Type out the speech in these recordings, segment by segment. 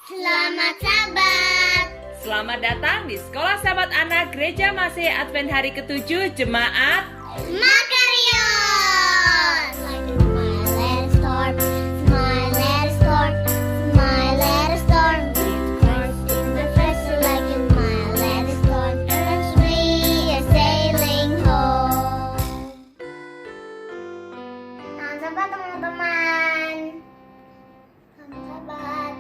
Selamat sahabat. Selamat datang di Sekolah Sahabat Anak Gereja Masih Advent hari ke-7 Jemaat Makarion. Like a smile, let it storm. Smile, let it storm. Smile, let it storm. With Christ in the vessel, like a smile, let it storm. As we are sailing home. Selamat sahabat teman-teman. Selamat sahabat.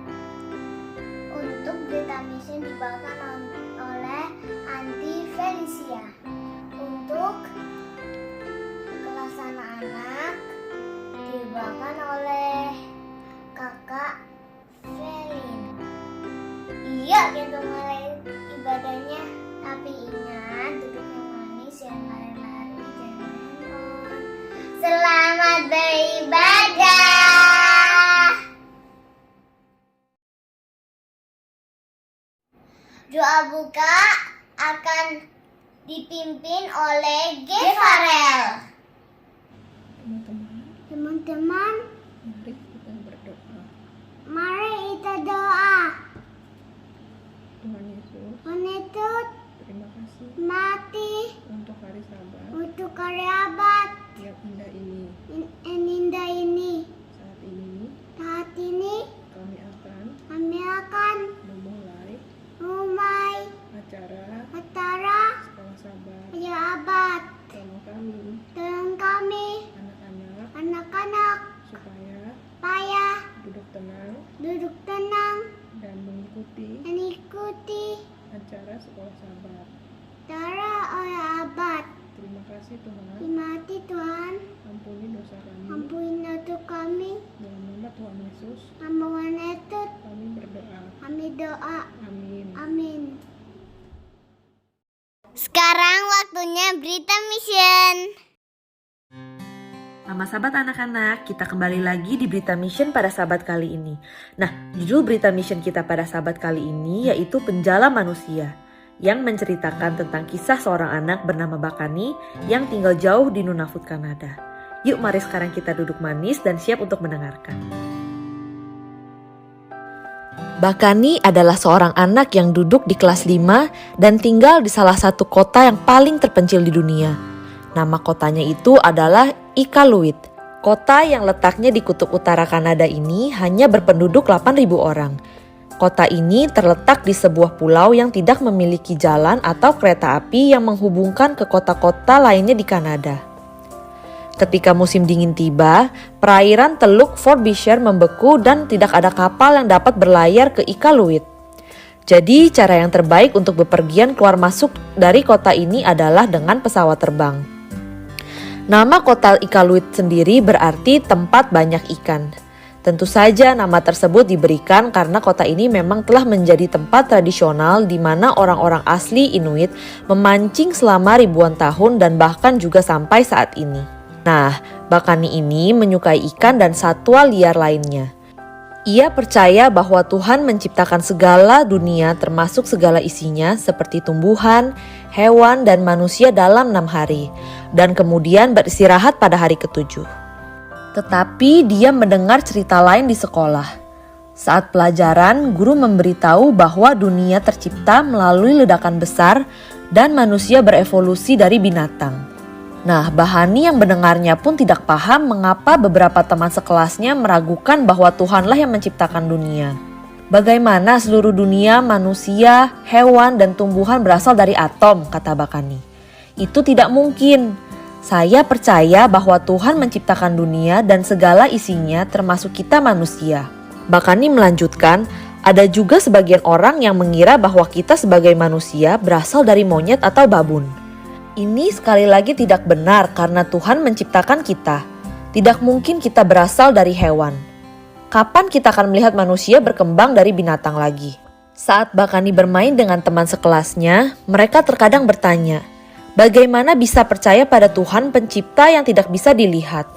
Untuk berita mission dibawakan oleh Anti Felicia. Untuk kelas anak-anak dibawakan oleh kakak Felin. Iya, kita mulai ibadahnya. Tapi ingat, duduk yang manis, yang lari-lari, jangan handphone. Selamat beribadah. Doa buka akan dipimpin oleh Gefarel. Teman-teman, Mari kita berdoa. mari kita doa. Tuhan Yesus, Menuntut terima kasih mati untuk hari Sabat untuk kerabat yang indah ini. indah ini. Saat ini kami akan memulai acara acara Sekolah Sabat sahabat. Tolong kami, Tolong kami anak-anak, supaya supaya duduk tenang dan mengikuti acara Sekolah Sabat. sahabat. Terima kasih Tuhan, Mati Tuhan, ampuni dosa kami. ampuni dosa kami. Dalam nama Tuhan Yesus, Ampun itu kami berdoa. kami doa. Amin. Amin. Sekarang waktunya berita mission. Selamat sahabat anak-anak, kita kembali lagi di Berita Mission pada sahabat kali ini. Nah, judul Berita Mission kita pada sahabat kali ini yaitu Penjala Manusia, yang menceritakan tentang kisah seorang anak bernama Bakani yang tinggal jauh di Nunavut, Kanada. Yuk mari sekarang kita duduk manis dan siap untuk mendengarkan. Bakani adalah seorang anak yang duduk di kelas 5 dan tinggal di salah satu kota yang paling terpencil di dunia. Nama kotanya itu adalah Iqaluit. Kota yang letaknya di kutub utara Kanada ini hanya berpenduduk 8.000 orang. Kota ini terletak di sebuah pulau yang tidak memiliki jalan atau kereta api yang menghubungkan ke kota-kota lainnya di Kanada. Ketika musim dingin tiba, perairan Teluk Frobisher membeku dan tidak ada kapal yang dapat berlayar ke Iqaluit. Jadi cara yang terbaik untuk bepergian keluar masuk dari kota ini adalah dengan pesawat terbang. Nama kota Iqaluit sendiri berarti tempat banyak ikan. Tentu saja nama tersebut diberikan karena kota ini memang telah menjadi tempat tradisional di mana orang-orang asli Inuit memancing selama ribuan tahun dan bahkan juga sampai saat ini. Nah, Bakani ini menyukai ikan dan satwa liar lainnya. Ia percaya bahwa Tuhan menciptakan segala dunia termasuk segala isinya seperti tumbuhan, hewan, dan manusia dalam 6 hari. Dan kemudian beristirahat pada hari ke-7. Tetapi dia mendengar cerita lain di sekolah. Saat pelajaran, guru memberitahu bahwa dunia tercipta melalui ledakan besar dan manusia berevolusi dari binatang. Nah, Bakani yang mendengarnya pun tidak paham mengapa beberapa teman sekelasnya meragukan bahwa Tuhanlah yang menciptakan dunia. Bagaimana seluruh dunia, manusia, hewan, dan tumbuhan berasal dari atom, kata Bakani. Itu tidak mungkin. Saya percaya bahwa Tuhan menciptakan dunia dan segala isinya termasuk kita manusia. Bakani melanjutkan, ada juga sebagian orang yang mengira bahwa kita sebagai manusia berasal dari monyet atau babun. Ini sekali lagi tidak benar karena Tuhan menciptakan kita. Tidak mungkin kita berasal dari hewan. Kapan kita akan melihat manusia berkembang dari binatang lagi? Saat Bakani bermain dengan teman sekelasnya, mereka terkadang bertanya, bagaimana bisa percaya pada Tuhan pencipta yang tidak bisa dilihat?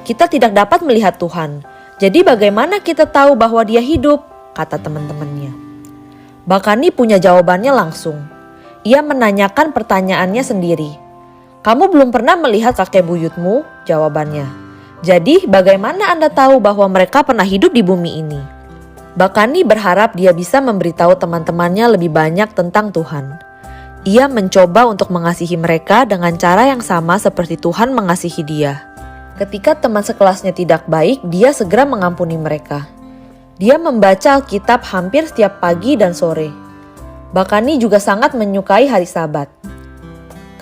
Kita tidak dapat melihat Tuhan. Jadi bagaimana kita tahu bahwa Dia hidup? Kata teman-temannya. Bakani punya jawabannya langsung. Ia menanyakan pertanyaannya sendiri. Kamu belum pernah melihat kakek buyutmu? Jawabannya. Jadi bagaimana Anda tahu bahwa mereka pernah hidup di bumi ini? Bakani berharap dia bisa memberitahu teman-temannya lebih banyak tentang Tuhan. Ia mencoba untuk mengasihi mereka dengan cara yang sama seperti Tuhan mengasihi dia. Ketika teman sekelasnya tidak baik, dia segera mengampuni mereka. Dia membaca Alkitab hampir setiap pagi dan sore. Bakani juga sangat menyukai hari Sabat.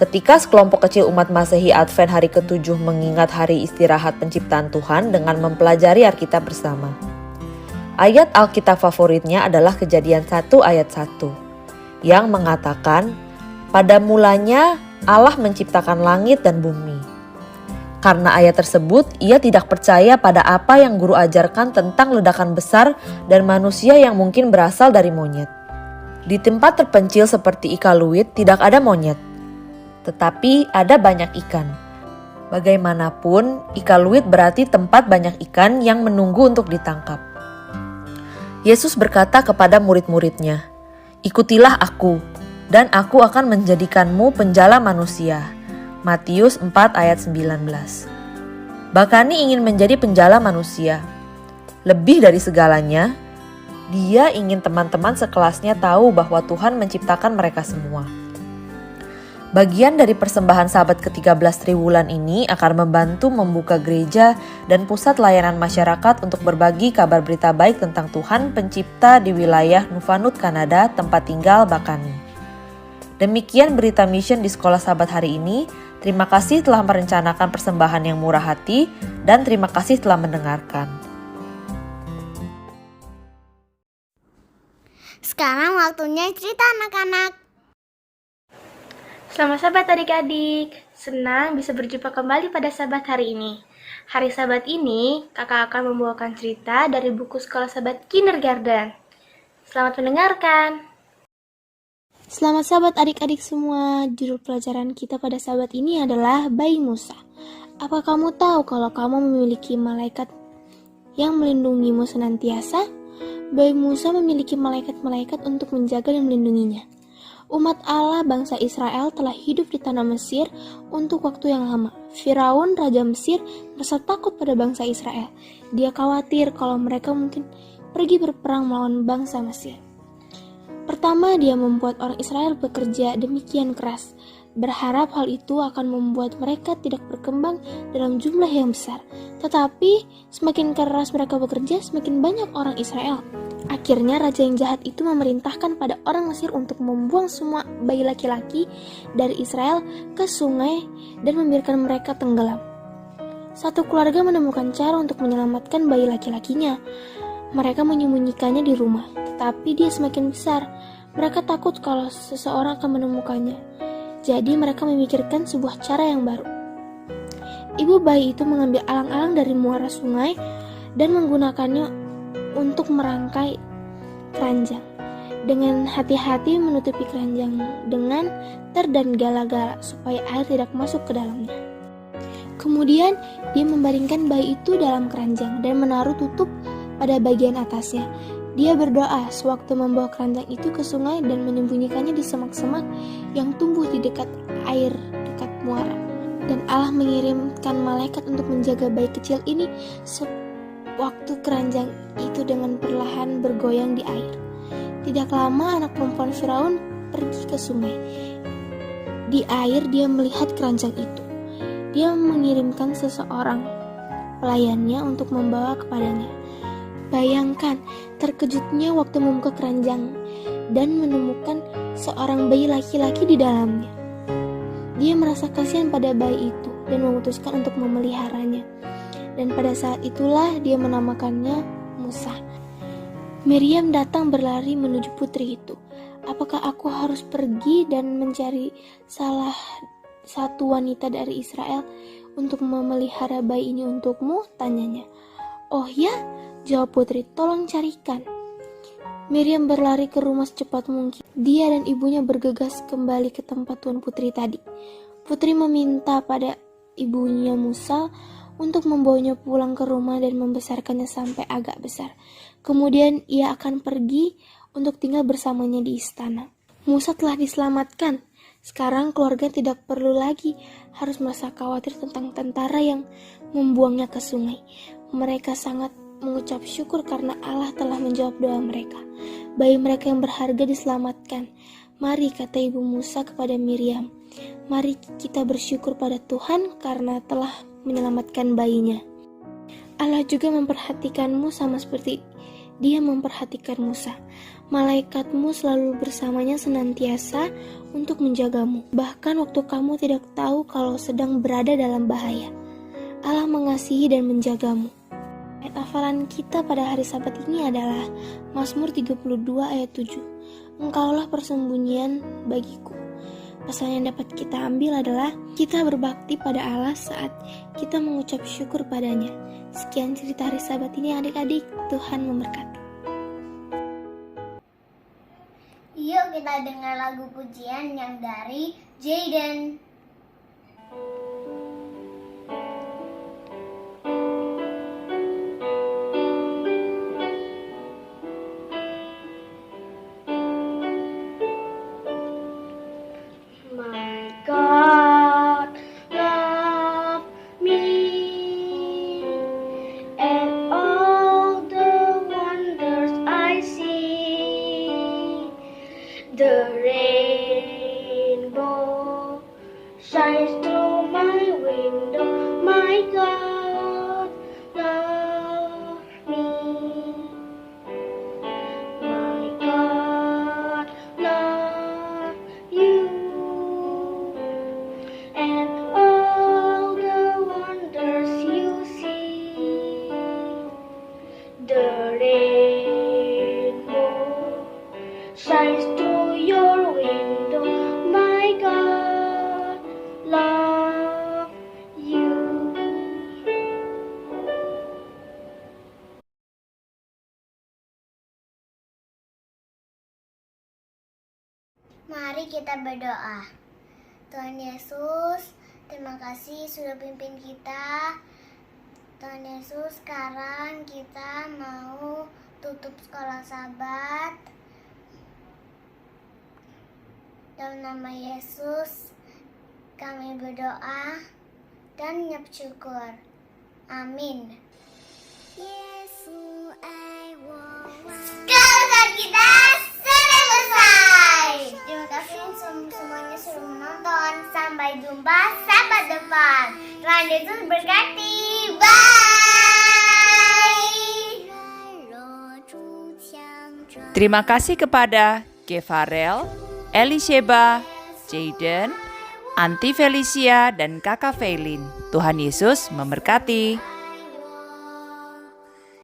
Ketika sekelompok kecil umat Masehi Advent hari ke-7 mengingat hari istirahat penciptaan Tuhan dengan mempelajari Alkitab bersama. Ayat Alkitab favoritnya adalah Kejadian 1 ayat 1 yang mengatakan, "Pada mulanya Allah menciptakan langit dan bumi." Karena ayat tersebut, ia tidak percaya pada apa yang guru ajarkan tentang ledakan besar dan manusia yang mungkin berasal dari monyet. Di tempat terpencil seperti Iqaluit tidak ada monyet, tetapi ada banyak ikan. Bagaimanapun, Iqaluit berarti tempat banyak ikan yang menunggu untuk ditangkap. Yesus berkata kepada murid-muridnya, "Ikutilah aku, dan aku akan menjadikanmu penjala manusia." Matius 4 ayat 19. Bakani ingin menjadi penjala manusia. Lebih dari segalanya, dia ingin teman-teman sekelasnya tahu bahwa Tuhan menciptakan mereka semua. Bagian dari persembahan Sabat ke-13 Triwulan ini akan membantu membuka gereja dan pusat layanan masyarakat untuk berbagi kabar berita baik tentang Tuhan Pencipta di wilayah Nunavut, Kanada, tempat tinggal Bakani. Demikian berita mission di Sekolah Sabat hari ini. Terima kasih telah merencanakan persembahan yang murah hati dan terima kasih telah mendengarkan. Sekarang waktunya cerita anak-anak. Selamat Sabat adik-adik, senang bisa berjumpa kembali pada Sabat hari ini. Hari Sabat ini, kakak akan membawakan cerita dari buku Sekolah Sabat Kindergarten. Selamat mendengarkan. Selamat Sabat adik-adik semua, judul pelajaran kita pada Sabat ini adalah Bayi Musa. Apa kamu tahu kalau kamu memiliki malaikat yang melindungimu senantiasa? Bayi Musa memiliki malaikat-malaikat untuk menjaga dan melindunginya. Umat Allah bangsa Israel telah hidup di tanah Mesir untuk waktu yang lama. Firaun, Raja Mesir, merasa takut pada bangsa Israel. Dia khawatir kalau mereka mungkin pergi berperang melawan bangsa Mesir. Pertama, dia membuat orang Israel bekerja demikian keras, berharap hal itu akan membuat mereka tidak berkembang dalam jumlah yang besar. Tetapi, semakin keras mereka bekerja, semakin banyak orang Israel. Akhirnya raja yang jahat itu memerintahkan pada orang Mesir untuk membuang semua bayi laki-laki dari Israel ke sungai dan membiarkan mereka tenggelam. Satu keluarga menemukan cara untuk menyelamatkan bayi laki-lakinya. Mereka menyembunyikannya di rumah, tetapi dia semakin besar. Mereka takut kalau seseorang akan menemukannya. Jadi mereka memikirkan sebuah cara yang baru. Ibu bayi itu mengambil alang-alang dari muara sungai dan menggunakannya untuk merangkai keranjang. Dengan hati-hati menutupi keranjang dengan ter dan gala-gala supaya air tidak masuk ke dalamnya. Kemudian dia membaringkan bayi itu dalam keranjang dan menaruh tutup pada bagian atasnya. Dia berdoa sewaktu membawa keranjang itu ke sungai dan menyembunyikannya di semak-semak yang tumbuh di dekat air dekat muara. Dan Allah mengirimkan malaikat untuk menjaga bayi kecil ini waktu keranjang itu dengan perlahan bergoyang di air. Tidak lama anak perempuan Firaun pergi ke sungai. Di air dia melihat keranjang itu. Dia mengirimkan seseorang pelayannya untuk membawa kepadanya. Bayangkan terkejutnya waktu membuka keranjang dan menemukan seorang bayi laki-laki di dalamnya. Dia merasa kasihan pada bayi itu dan memutuskan untuk memeliharanya. Dan pada saat itulah dia menamakannya Musa. Miriam datang berlari menuju putri itu. Apakah aku harus pergi dan mencari salah satu wanita dari Israel untuk memelihara bayi ini untukmu? Tanyanya. Oh ya, jawab putri, tolong carikan. Miriam berlari ke rumah secepat mungkin. Dia dan ibunya bergegas kembali ke tempat tuan putri tadi. Putri meminta pada ibunya Musa untuk membawanya pulang ke rumah dan membesarkannya sampai agak besar. Kemudian ia akan pergi untuk tinggal bersamanya di istana. Musa telah diselamatkan. Sekarang keluarga tidak perlu lagi harus merasa khawatir tentang tentara yang membuangnya ke sungai. Mereka sangat mengucap syukur karena Allah telah menjawab doa mereka. Bayi mereka yang berharga diselamatkan. Mari, kata ibu Musa kepada Miriam, mari kita bersyukur pada Tuhan karena telah menyelamatkan bayinya. Allah juga memperhatikanmu sama seperti Dia memperhatikan Musa. Malaikatmu selalu bersamanya senantiasa untuk menjagamu. Bahkan waktu kamu tidak tahu kalau sedang berada dalam bahaya. Allah mengasihi dan menjagamu. Ayat hafalan kita pada hari Sabat ini adalah Mazmur 32 ayat 7. Engkaulah persembunyian bagiku. Pesan yang dapat kita ambil adalah kita berbakti pada Allah saat kita mengucap syukur padanya. Sekian cerita hari Sabat ini adik-adik, Tuhan memberkati. Yuk kita dengar lagu pujian yang dari Jaden. My God, love me, and all the wonders I see. The rainbow shines through my window. My God, love me. My God, love you, and all the wonders you see. The rainbow shines through your window. My God, love you. Mari kita berdoa. Tuhan Yesus, terima kasih sudah pimpin kita. Tuhan Yesus, sekarang kita mau tutup sekolah Sabat. Dalam nama Yesus, kami berdoa dan mengucap syukur. Amin. Sekolah kita sudah selesai. Terima kasih semuanya sudah menonton. Sampai jumpa Sabat depan. Tuhan Yesus berkati. Bye. Terima kasih kepada Kefarel, Elisheba, Jaden, Auntie Felicia, dan Kakak Feilin. Tuhan Yesus memberkati.